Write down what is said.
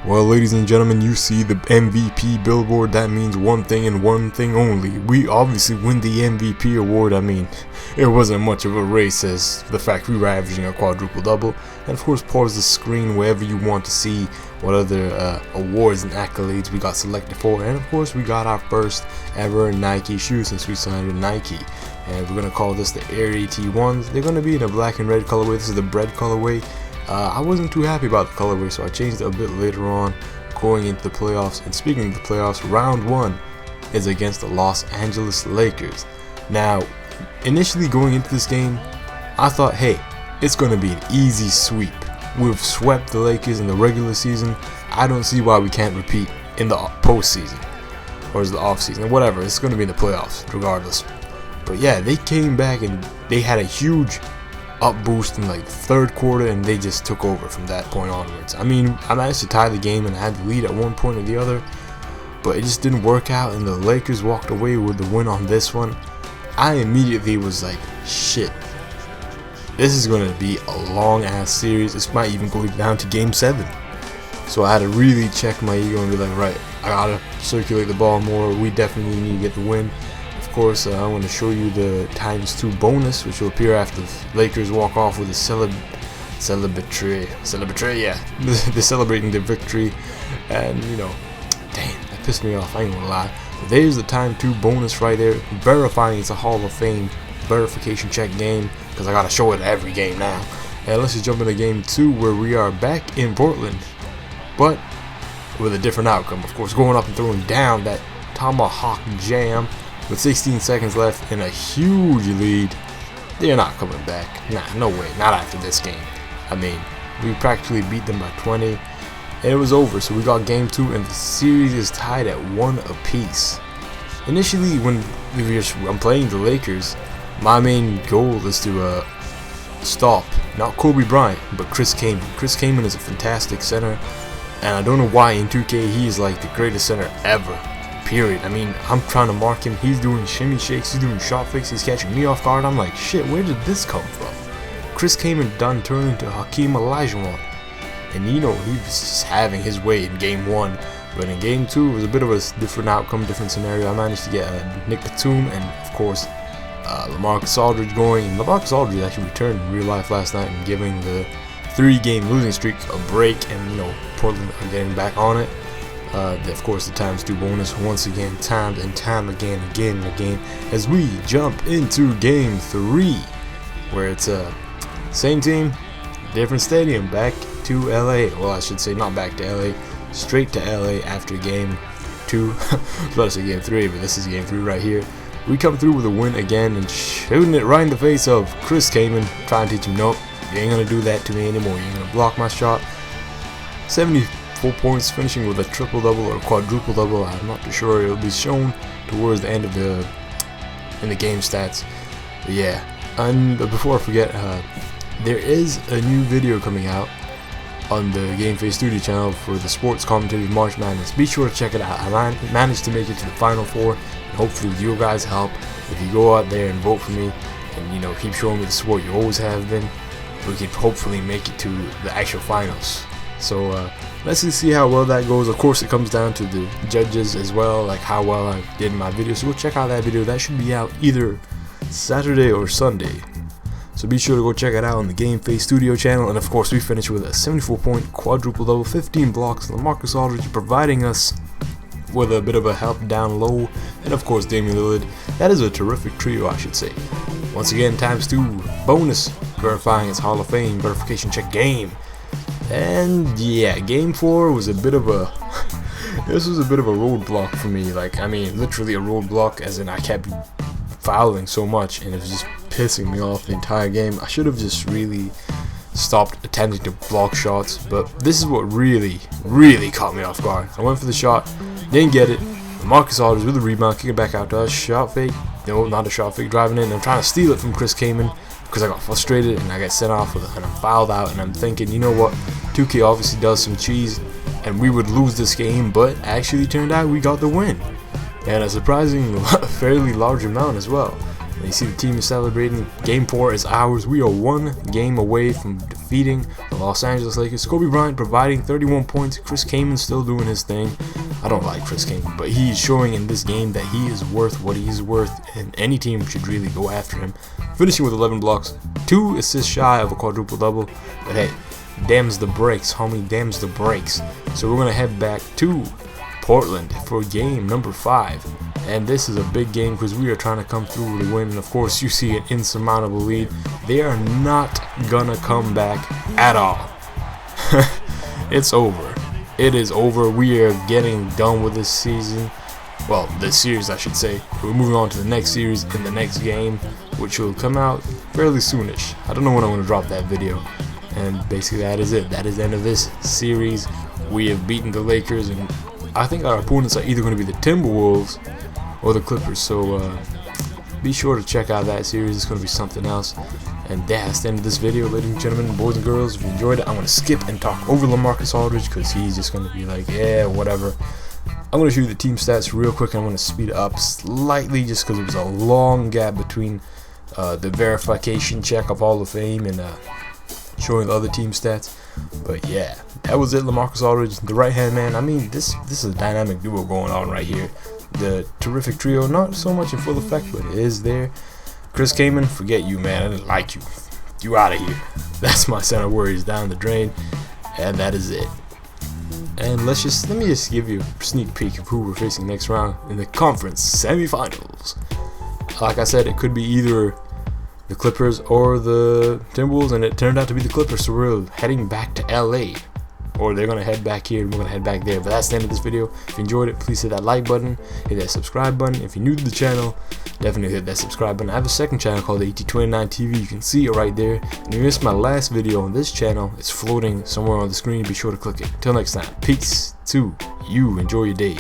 Well, ladies and gentlemen, you see the MVP billboard. That means one thing and one thing only. We obviously win the MVP award. I mean, it wasn't much of a race as the fact we were averaging a quadruple double. And of course, pause the screen wherever you want to see what other awards and accolades we got selected for. And of course, we got our first ever Nike shoe since we signed with Nike. And we're going to call this the Air AT1s. They're going to be in a black and red colorway. This is the bread colorway. I wasn't too happy about the colorway, so I changed it a bit later on going into the playoffs. And speaking of the playoffs, round one is against the Los Angeles Lakers. Now, initially going into this game, I thought, hey, it's going to be an easy sweep. We've swept the Lakers in the regular season. I don't see why we can't repeat in the postseason, or is the offseason, whatever. It's going to be in the playoffs regardless. But yeah, they came back and they had a huge up boost in like the third quarter, and they just took over from that point onwards. I mean, I managed to tie the game and I had the lead at one point or the other, but it just didn't work out, and the Lakers walked away with the win on this one. I immediately was like, shit, this is going to be a long ass series. This might even go down to game 7. So I had to really check my ego and be like, right, I gotta circulate the ball more. We definitely need to get the win. Of course, I'm going to show you the ×2 bonus, which will appear after the Lakers walk off with a celebratory, yeah, they're celebrating their victory. And you know, damn, that pissed me off, I ain't gonna lie. But there's the ×2 bonus right there, verifying it's a Hall of Fame verification check game, because I gotta show it every game now. And let's just jump into game 2, where we are back in Portland, but with a different outcome. Of course, going up and throwing down that tomahawk jam with 16 seconds left and a huge lead. They're not coming back. Nah, no way. Not after this game. I mean, we practically beat them by 20, and it was over. So we got game 2, and the series is tied at 1 apiece. Initially, when I'm playing the Lakers, my main goal is to stop not Kobe Bryant, but Chris Kaman. Chris Kaman is a fantastic center, and I don't know why in 2K he is like the greatest center ever. Period. I mean, I'm trying to mark him. He's doing shimmy shakes. He's doing shot fakes. He's catching me off guard. I'm like, shit, where did this come from? Chris Kaman done turned into Hakeem Olajuwon, and you know, he was just having his way in game 1. But in game 2, it was a bit of a different outcome, different scenario. I managed to get Nick Batum and of course LaMarcus Aldridge going. And LaMarcus Aldridge actually returned in real life last night and giving the 3-game losing streak a break, and you know, Portland are getting back on it. Of course, the ×2 bonus once again, timed and time again, as we jump into game 3, where it's same team, different stadium, back to LA. Well, I should say not back to LA, straight to LA after game 2. I was about to say game 3, but this is game 3 right here. We come through with a win again and shooting it right in the face of Chris Kaman, trying to teach him, nope, you ain't gonna do that to me anymore. You ain't gonna block my shot. 74 points, finishing with a triple-double or quadruple-double. I'm not too sure. It'll be shown towards the end of in the game stats. But yeah, and before I forget, there is a new video coming out on the Game Face Studio channel for the sports commentated March Madness. Be sure to check it out. I managed to make it to the Final Four, and hopefully with your guys' help, if you go out there and vote for me, and you know, keep showing me the support you always have been, we can hopefully make it to the actual finals. So let's just see how well that goes. Of course, it comes down to the judges as well, like how well I did in my video. So go check out that video. That should be out either Saturday or Sunday. So be sure to go check it out on the Game Face Studio channel. And of course, we finished with a 74-point quadruple double, 15 blocks. LaMarcus Aldridge providing us with a bit of a help down low, and of course Damian Lillard. That is a terrific trio, I should say. Once again, ×2 bonus, verifying its Hall of Fame verification check game. And yeah, game 4 was a bit of a this was a bit of a roadblock for me. Like, I mean, literally a roadblock, as in I kept fouling so much and it was just pissing me off the entire game. I should have just really stopped attempting to block shots, but this is what really caught me off guard. I went for the shot, didn't get it. Marcus Aldridge with the rebound, kick it back out to us, shot fake, no, not a shot fake, driving in. I'm trying to steal it from Chris Kaman, because I got frustrated and I got sent off with it, and I'm fouled out, and I'm thinking, you know what, 2K obviously does some cheese and we would lose this game, but actually turned out we got the win, and a surprising fairly large amount as well. And you see the team is celebrating. Game 4 is ours. We are 1 game away from defeating the Los Angeles Lakers. Kobe Bryant providing 31 points. Chris Kaman still doing his thing. I don't like Chris Kaman, but he's showing in this game that he is worth what he's worth, and any team should really go after him. Finishing with 11 blocks, 2 assists shy of a quadruple double. But hey, damns the brakes, homie, damns the brakes. So we're gonna head back to Portland for game number 5. And this is a big game because we are trying to come through with a win. And of course, you see an insurmountable lead. They are not gonna come back at all. It's over. It is over. We are getting done with this season. Well, this series, I should say. We're moving on to the next series in the next game, which will come out fairly soonish. I don't know when I'm going to drop that video. And basically, that is it. That is the end of this series. We have beaten the Lakers, and I think our opponents are either going to be the Timberwolves or the Clippers. So be sure to check out that series. It's going to be something else. And that's the end of this video, ladies and gentlemen, boys and girls. If you enjoyed it, I'm going to skip and talk over LaMarcus Aldridge because he's just going to be like, yeah, whatever. I'm going to show you the team stats real quick, and I'm going to speed it up slightly just because it was a long gap between the verification check of Hall of Fame and showing the other team stats. But yeah, that was it. LaMarcus Aldridge, the right hand man. I mean, this is a dynamic duo going on right here. The terrific trio, not so much in full effect, but it is there. Chris Kaman, forget you, man. I didn't like you. You out of here. That's my center worries down the drain, and that is it. And let me just give you a sneak peek of who we're facing next round in the conference semifinals. Like I said, it could be either the Clippers or the Timberwolves, and it turned out to be the Clippers, so we're heading back to LA. Or they're going to head back here and we're going to head back there. But that's the end of this video. If you enjoyed it, please hit that like button, hit that subscribe button. If you're new to the channel, definitely hit that subscribe button. I have a second channel called AT29 TV. You can see it right there. And if you missed my last video on this channel, it's floating somewhere on the screen. Be sure to click it. Until next time, peace to you. Enjoy your day.